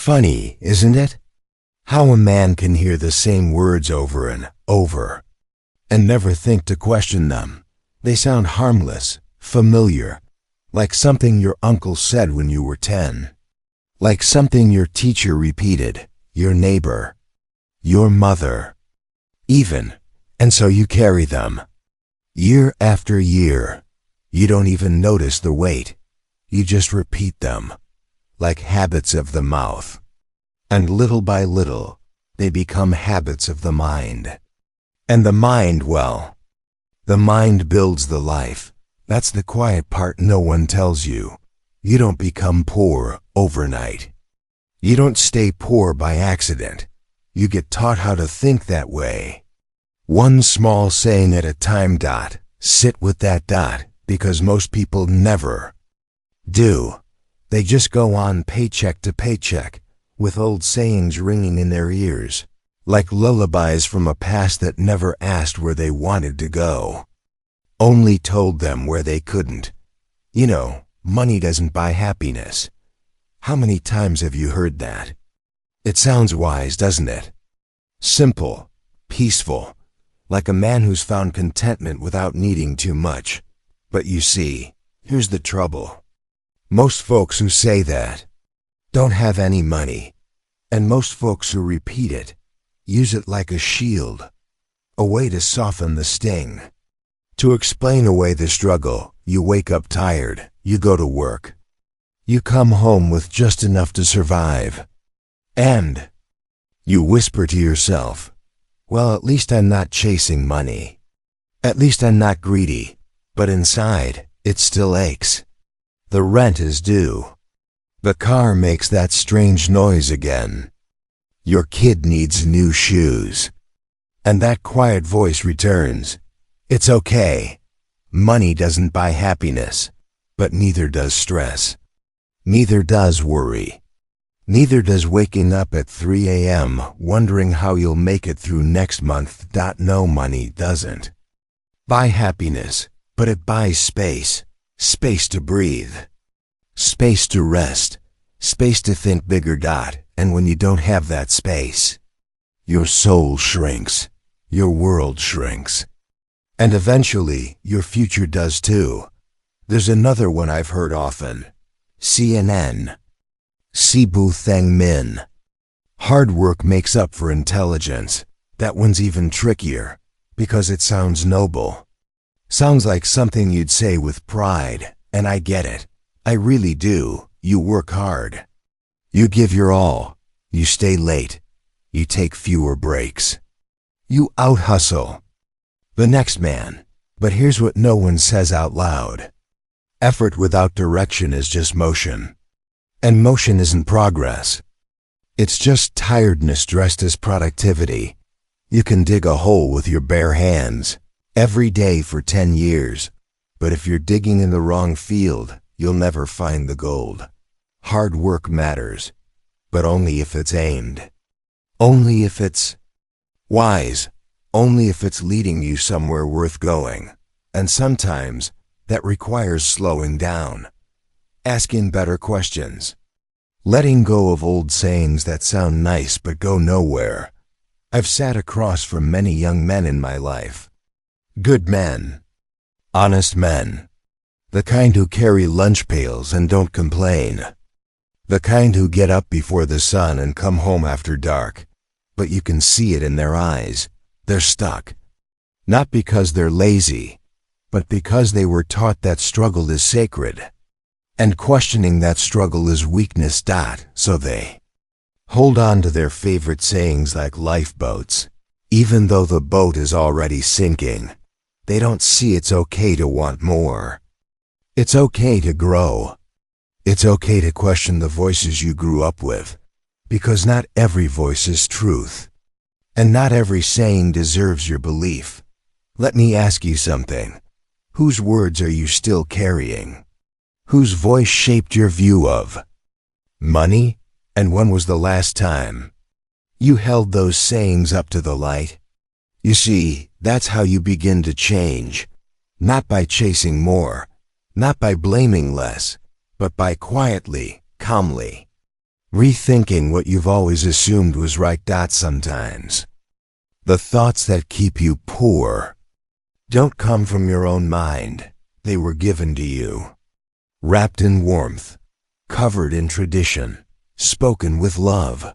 Funny, isn't it? How a man can hear the same words over and over and never think to question them. They sound harmless, familiar, like something your uncle said when you were 10, like something your teacher repeated, your neighbor, your mother, even, and so you carry them. Year after year, you don't even notice the weight. You just repeat them, like habits of the mouth. And little by little, they become habits of the mind. And the mind, well, the mind builds the life. That's the quiet part no one tells you. You don't become poor overnight. You don't stay poor by accident. You get taught how to think that way. One small saying at a time. Sit with that. Because most people never do. They just go on paycheck to paycheck, with old sayings ringing in their ears, like lullabies from a past that never asked where they wanted to go, only told them where they couldn't. You know, money doesn't buy happiness. How many times have you heard that? It sounds wise, doesn't it? Simple, peaceful, like a man who's found contentment without needing too much. But you see, here's the trouble. Most folks who say that don't have any money, and most folks who repeat it use it like a shield, a way to soften the sting. To explain away the struggle, you wake up tired, you go to work. You come home with just enough to survive. And you whisper to yourself, well, at least I'm not chasing money. At least I'm not greedy. But inside, it still aches. The rent is due. The car makes that strange noise again. Your kid needs new shoes. And that quiet voice returns. It's okay. Money doesn't buy happiness, but neither does stress. Neither does worry. Neither does waking up at 3 a.m. wondering how you'll make it through next month. No, money doesn't buy happiness. But it buys space, space to breathe, space to rest, space to think bigger. And when you don't have that space, your soul shrinks, your world shrinks. And eventually, your future does too. There's another one I've heard often. CNN. Sibu Theng Min. Hard work makes up for intelligence. That one's even trickier, because it sounds noble. Sounds like something you'd say with pride, and I get it. I really do. You work hard. You give your all. You stay late. You take fewer breaks. You out-hustle the next man. But here's what no one says out loud. Effort without direction is just motion. And motion isn't progress. It's just tiredness dressed as productivity. You can dig a hole with your bare hands every day for 10 years, but if you're digging in the wrong field, you'll never find the gold. Hard work matters, but only if it's aimed. Only if it's wise. Only if it's leading you somewhere worth going. And sometimes that requires slowing down, asking better questions, letting go of old sayings that sound nice but go nowhere. I've sat across from many young men in my life. Good men, honest men, the kind who carry lunch pails and don't complain, the kind who get up before the sun and come home after dark, but you can see it in their eyes. They're stuck, not because they're lazy, but because they were taught that struggle is sacred, and questioning that struggle is weakness. So they hold on to their favorite sayings like lifeboats, even though the boat is already sinking. They don't see it's okay to want more. It's okay to grow. It's okay to question the voices you grew up with, because not every voice is truth, and not every saying deserves your belief. Let me ask you something. Whose words are you still carrying? Whose voice shaped your view of money? And when was the last time you held those sayings up to the light? You see, that's how you begin to change. Not by chasing more, not by blaming less, but by quietly, calmly rethinking what you've always assumed was right. Sometimes the thoughts that keep you poor don't come from your own mind. They were given to you, wrapped in warmth, covered in tradition, spoken with love,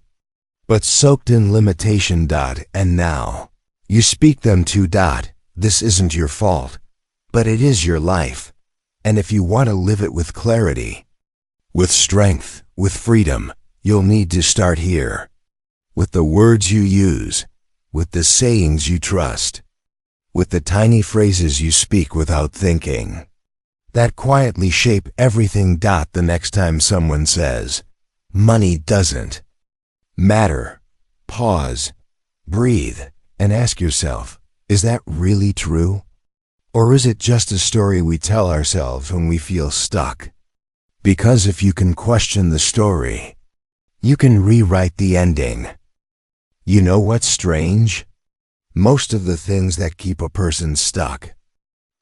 but soaked in limitation. And now you speak them too. This isn't your fault, but it is your life. And if you want to live it with clarity, with strength, with freedom, you'll need to start here. With the words you use, with the sayings you trust, with the tiny phrases you speak without thinking, that quietly shape everything. The next time someone says, money doesn't matter, pause, breathe, and ask yourself, is that really true? Or is it just a story we tell ourselves when we feel stuck? Because if you can question the story, you can rewrite the ending. You know what's strange? Most of the things that keep a person stuck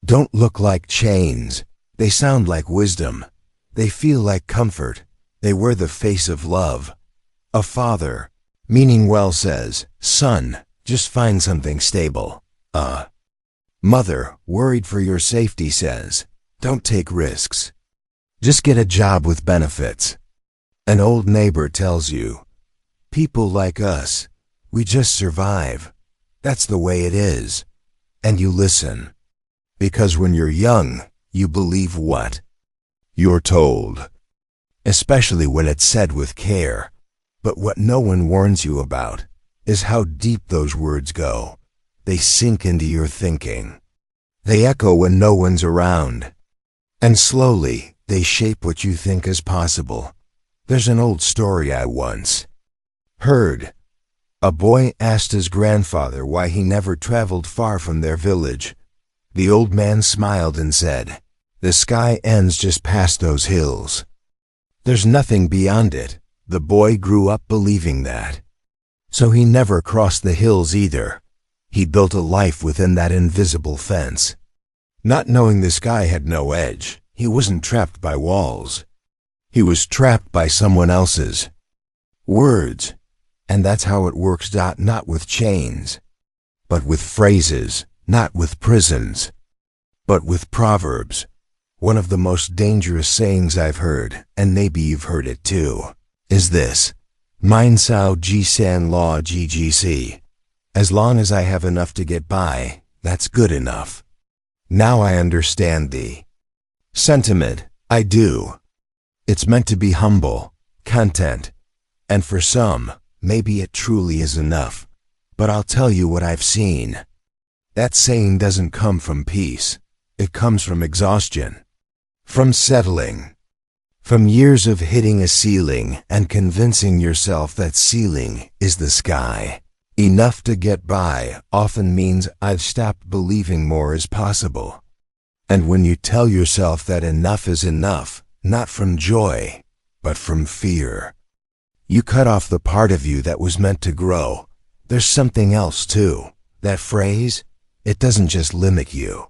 don't look like chains. They sound like wisdom. They feel like comfort. They wear the face of love. A father, meaning well, says, "Son, just find something stable." A mother, worried for your safety, says, "Don't take risks. Just get a job with benefits." An old neighbor tells you, "People like us, we just survive. That's the way it is." And you listen. Because when you're young, you believe what you're told, especially when it's said with care. But what no one warns you about is how deep those words go. They sink into your thinking. They echo when no one's around. And slowly, they shape what you think is possible. There's an old story I once heard. A boy asked his grandfather why he never traveled far from their village. The old man smiled and said, "The sky ends just past those hills. There's nothing beyond it." The boy grew up believing that. So he never crossed the hills either. He built a life within that invisible fence. Not knowing the sky had no edge, he wasn't trapped by walls. He was trapped by someone else's words. And that's how it works. Not with chains, but with phrases. Not with prisons, but with proverbs. One of the most dangerous sayings I've heard, and maybe you've heard it too, is this: "Mine sao ji san la ggc." As long as I have enough to get by, that's good enough. Now I understand the sentiment. I do. It's meant to be humble, content, and for some, maybe it truly is enough. But I'll tell you what I've seen. That saying doesn't come from peace. It comes from exhaustion, from settling, from years of hitting a ceiling and convincing yourself that ceiling is the sky. Enough to get by often means I've stopped believing more is possible. And when you tell yourself that enough is enough, not from joy, but from fear, you cut off the part of you that was meant to grow. There's something else too. That phrase, it doesn't just limit you.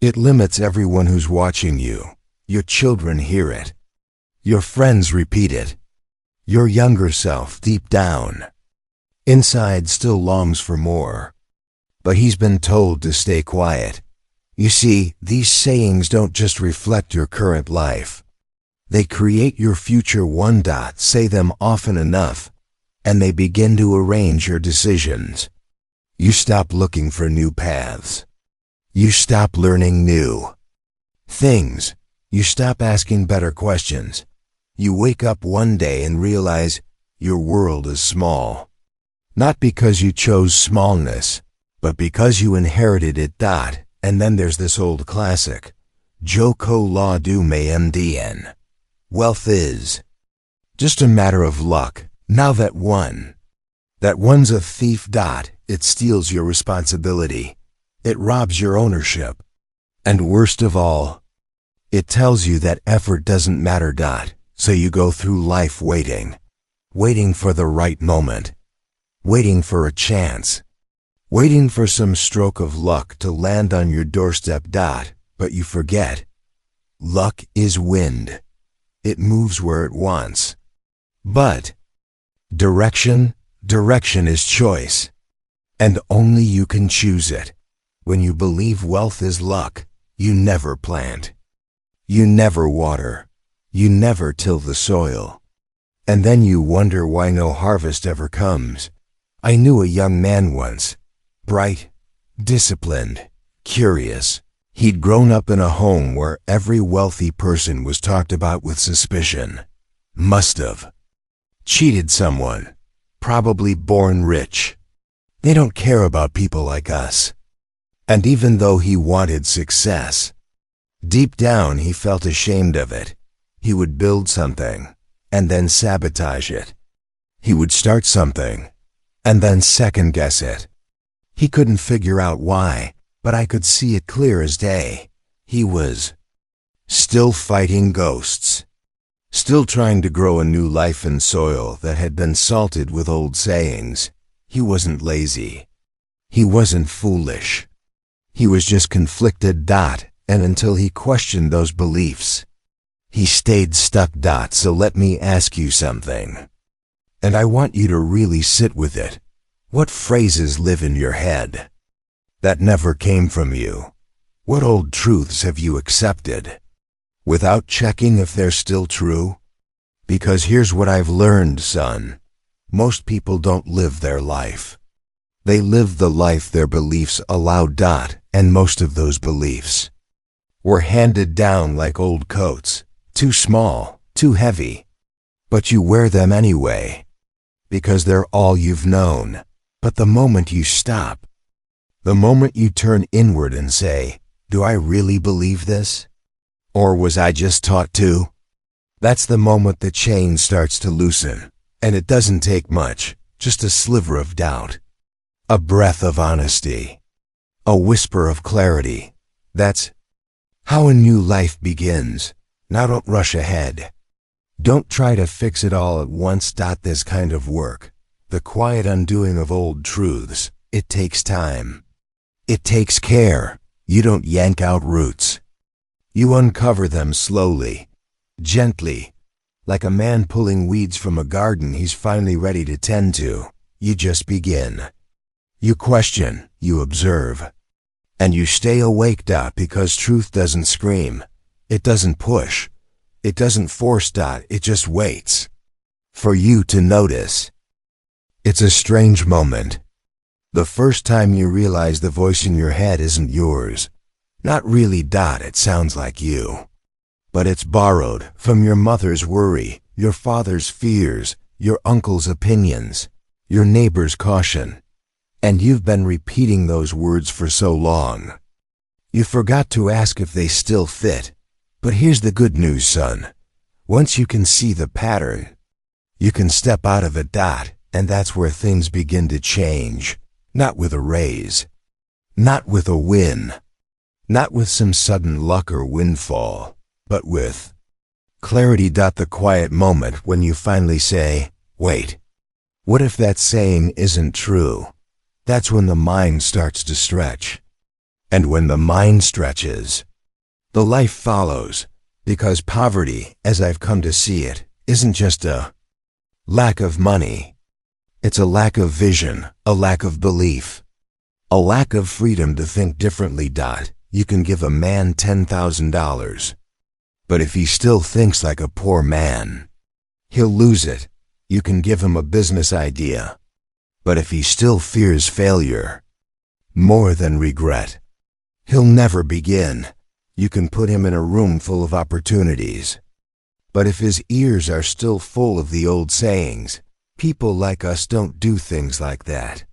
It limits everyone who's watching you. Your children hear it. Your friends repeat it. Your younger self, deep down, inside, still longs for more. But he's been told to stay quiet. You see, these sayings don't just reflect your current life. They create your future. Say them often enough, and they begin to arrange your decisions. You stop looking for new paths. You stop learning new things. You stop asking better questions. You wake up one day and realize your world is small. Not because you chose smallness, but because you inherited it. And then there's this old classic, Joko la du me mdn. Wealth is just a matter of luck. Now that one's a thief. It steals your responsibility. It robs your ownership. And worst of all, it tells you that effort doesn't matter. So you go through life waiting for the right moment, waiting for a chance, waiting for some stroke of luck to land on your doorstep. But you forget, luck is wind. It moves where it wants. But direction is choice. And only you can choose it. When you believe wealth is luck, you never plant. You never water. You never till the soil. And then you wonder why no harvest ever comes. I knew a young man once, bright, disciplined, curious. He'd grown up in a home where every wealthy person was talked about with suspicion. Must have cheated someone, probably born rich. They don't care about people like us. And even though he wanted success, deep down he felt ashamed of it. He would build something and then sabotage it. He would start something and then second-guess it. He couldn't figure out why, but I could see it clear as day. He was still fighting ghosts, still trying to grow a new life in soil that had been salted with old sayings. He wasn't lazy. He wasn't foolish. He was just conflicted. And until he questioned those beliefs, he stayed stuck. So let me ask you something. And I want you to really sit with it. What phrases live in your head that never came from you? What old truths have you accepted without checking if they're still true? Because here's what I've learned, son. Most people don't live their life. They live the life their beliefs allow. And most of those beliefs were handed down like old coats, too small, too heavy. But you wear them anyway, because they're all you've known. But the moment you stop, the moment you turn inward and say, do I really believe this? Or was I just taught to? That's the moment the chain starts to loosen. And it doesn't take much, just a sliver of doubt, a breath of honesty, a whisper of clarity. That's how a new life begins. Now don't rush ahead. Don't try to fix it all at once. This kind of work, the quiet undoing of old truths, it takes time. It takes care. You don't yank out roots. You uncover them slowly, gently, like a man pulling weeds from a garden he's finally ready to tend to. You just begin. You question, you observe, and you stay awake. Because truth doesn't scream. It doesn't push. It doesn't force. It just waits for you to notice. It's a strange moment. The first time you realize the voice in your head isn't yours. Not really. It sounds like you. But it's borrowed from your mother's worry, your father's fears, your uncle's opinions, your neighbor's caution. And you've been repeating those words for so long. You forgot to ask if they still fit. But here's the good news, son. Once you can see the pattern, you can step out of it. And that's where things begin to change. Not with a raise. Not with a win. Not with some sudden luck or windfall. But with clarity. The quiet moment when you finally say, wait, what if that saying isn't true? That's when the mind starts to stretch. And when the mind stretches, the life follows. Because poverty, as I've come to see it, isn't just a lack of money. It's a lack of vision, a lack of belief, a lack of freedom to think differently. You can give a man $10,000. But if he still thinks like a poor man, he'll lose it. You can give him a business idea. But if he still fears failure more than regret, he'll never begin. You can put him in a room full of opportunities. But if his ears are still full of the old sayings, people like us don't do things like that,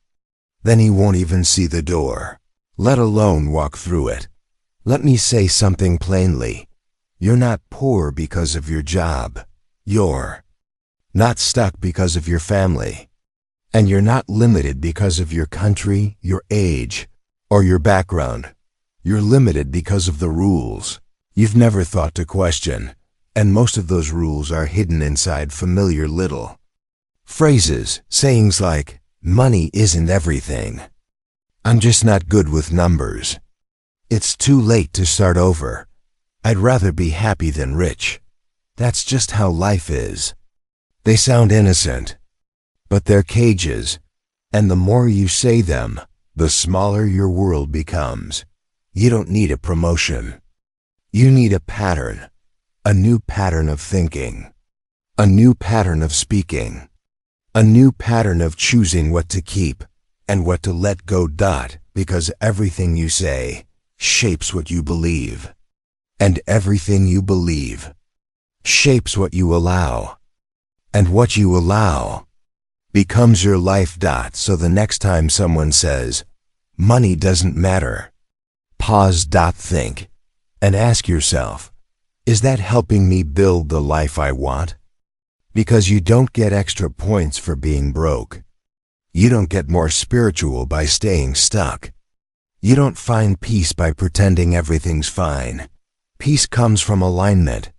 then he won't even see the door, let alone walk through it. Let me say something plainly. You're not poor because of your job. You're not stuck because of your family. And you're not limited because of your country, your age, or your background. You're limited because of the rules you've never thought to question. And most of those rules are hidden inside familiar little phrases, sayings like, money isn't everything. I'm just not good with numbers. It's too late to start over. I'd rather be happy than rich. That's just how life is. They sound innocent, but they're cages, and the more you say them, the smaller your world becomes. You don't need a promotion. You need a pattern, a new pattern of thinking, a new pattern of speaking, a new pattern of choosing what to keep and what to let go. Because everything you say shapes what you believe, and everything you believe shapes what you allow, and what you allow becomes your life. So the next time someone says, money doesn't matter, pause. Think, and ask yourself, is that helping me build the life I want? Because you don't get extra points for being broke. You don't get more spiritual by staying stuck. You don't find peace by pretending everything's fine. Peace comes from alignment,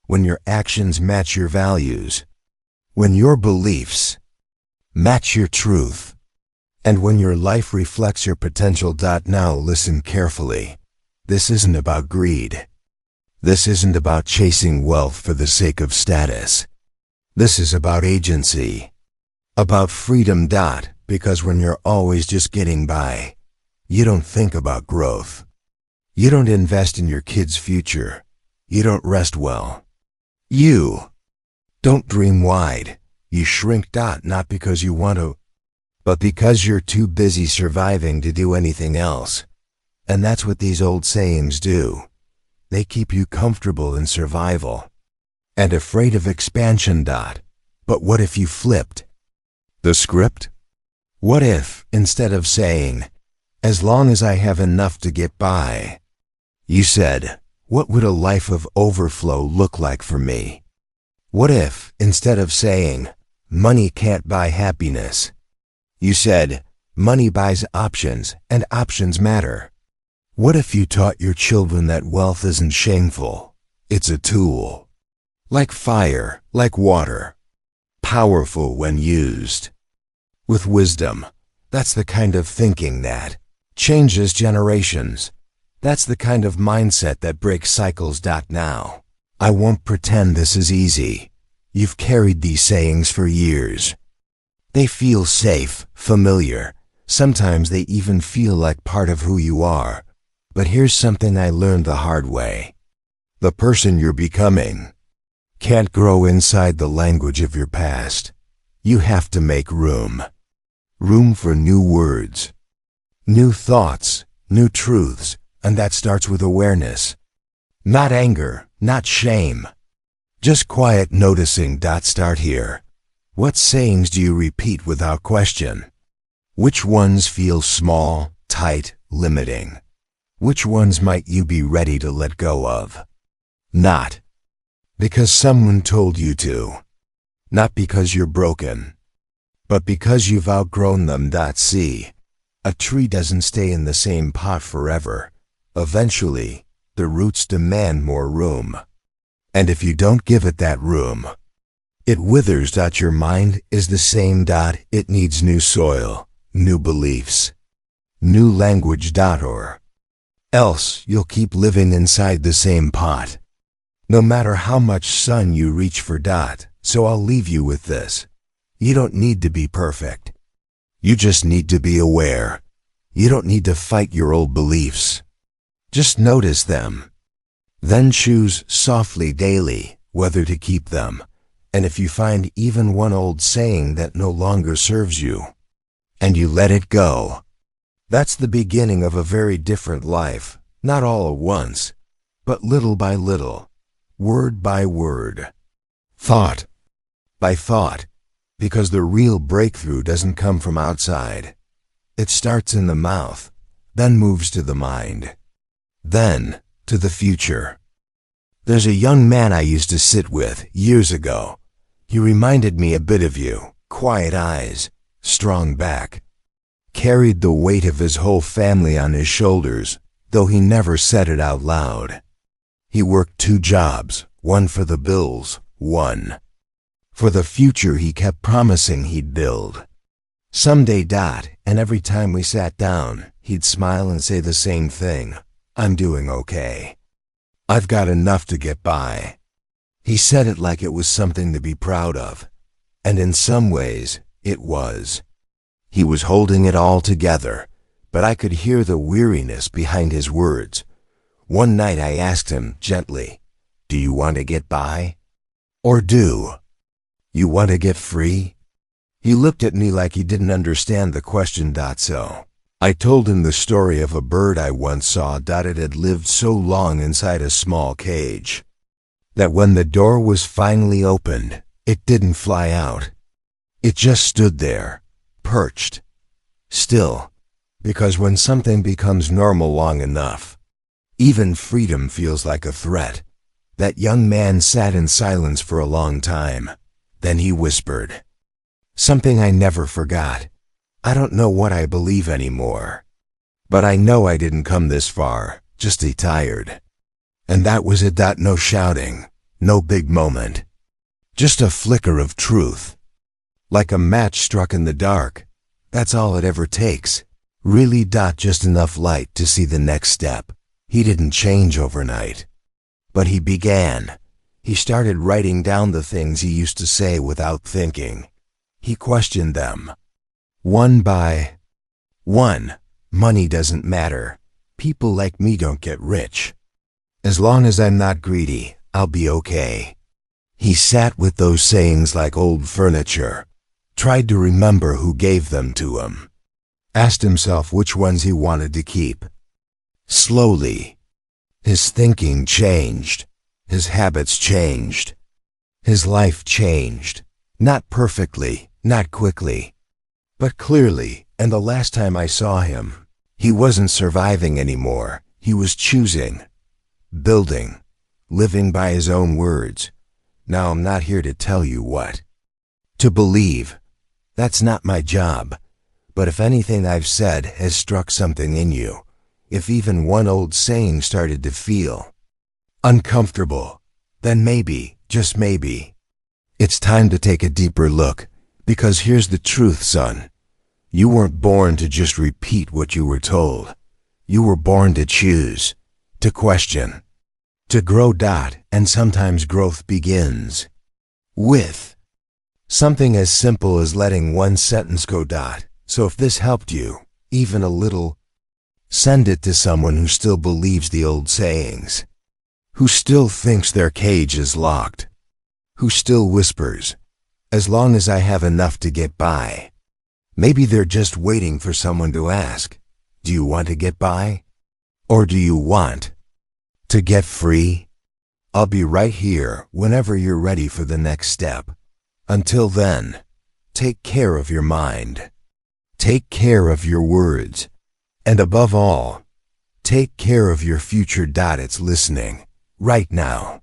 when your actions match your values, when your beliefs match your truth, and when your life reflects your potential. Now listen carefully. This isn't about greed. This isn't about chasing wealth for the sake of status. This is about agency, about freedom. Because when you're always just getting by, you don't think about growth. You don't invest in your kids' future. You don't rest well. You don't dream wide. You shrink. Not because you want to, but because you're too busy surviving to do anything else. And that's what these old sayings do. They keep you comfortable in survival and afraid of expansion. But what if you flipped the script? What if, instead of saying, as long as I have enough to get by, you said, what would a life of overflow look like for me? What if, instead of saying, money can't buy happiness, you said, money buys options, and options matter? What if you taught your children that wealth isn't shameful, it's a tool, like fire, like water, powerful when used with wisdom? That's the kind of thinking that changes generations. That's the kind of mindset that breaks cycles. Now, I won't pretend this is easy. You've carried these sayings for years. They feel safe, familiar. Sometimes they even feel like part of who you are. But here's something I learned the hard way. The person you're becoming can't grow inside the language of your past. You have to make room. Room for new words, new thoughts, new truths, and that starts with awareness. Not anger, not shame. Just quiet noticing. Start here. What sayings do you repeat without question? Which ones feel small, tight, limiting? Which ones might you be ready to let go of? Not because someone told you to. Not because you're broken, but because you've outgrown them. See, a tree doesn't stay in the same pot forever. Eventually, the roots demand more room. And if you don't give it that room, it withers. Your mind is the same. It needs new soil, new beliefs, new language. Or else you'll keep living inside the same pot, no matter how much sun you reach for. So I'll leave you with this. You don't need to be perfect. You just need to be aware. You don't need to fight your old beliefs. Just notice them. Then choose softly daily whether to keep them. And if you find even one old saying that no longer serves you, and you let it go, that's the beginning of a very different life. Not all at once, but little by little, word by word, thought by thought. Because the real breakthrough doesn't come from outside. It starts in the mouth, then moves to the mind, then to the future. There's a young man I used to sit with years ago. He reminded me a bit of you. Quiet eyes, strong back. Carried the weight of his whole family on his shoulders, though he never said it out loud. He worked 2 jobs, one for the bills, one for the future he kept promising he'd build. Someday. And every time we sat down, he'd smile and say the same thing. I'm doing okay. I've got enough to get by. He said it like it was something to be proud of. And in some ways, it was. He was holding it all together, but I could hear the weariness behind his words. One night I asked him gently, "Do you want to get by? Or do you want to get free?" He looked at me like he didn't understand the question. So I told him the story of a bird I once saw. It had lived so long inside a small cage that when the door was finally opened, it didn't fly out. It just stood there, perched, still, because when something becomes normal long enough, even freedom feels like a threat. That young man sat in silence for a long time. Then he whispered something I never forgot. "I don't know what I believe anymore, but I know I didn't come this far, just tired." And that was it. No shouting, no big moment, just a flicker of truth, like a match struck in the dark. That's all it ever takes, really. Just enough light to see the next step. He didn't change overnight, but he began. He started writing down the things he used to say without thinking. He questioned them, one by one. Money doesn't matter. People like me don't get rich. As long as I'm not greedy, I'll be okay. He sat with those sayings like old furniture, tried to remember who gave them to him, asked himself which ones he wanted to keep. Slowly, his thinking changed, his habits changed, his life changed. Not perfectly, not quickly, but clearly. And the last time I saw him, he wasn't surviving anymore. He was choosing, building, living by his own words. Now I'm not here to tell you what to believe. That's not my job. But if anything I've said has struck something in you, if even one old saying started to feel uncomfortable, then maybe, just maybe, it's time to take a deeper look. Because here's the truth, son. You weren't born to just repeat what you were told. You were born to choose, to question, to grow. And sometimes growth begins with something as simple as letting one sentence go. So if this helped you, even a little, send it to someone who still believes the old sayings, who still thinks their cage is locked, who still whispers, "As long as I have enough to get by." Maybe they're just waiting for someone to ask, "Do you want to get by? Or do you want to get free?" I'll be right here whenever you're ready for the next step. Until then, take care of your mind. Take care of your words. And above all, take care of your future. It's listening right now.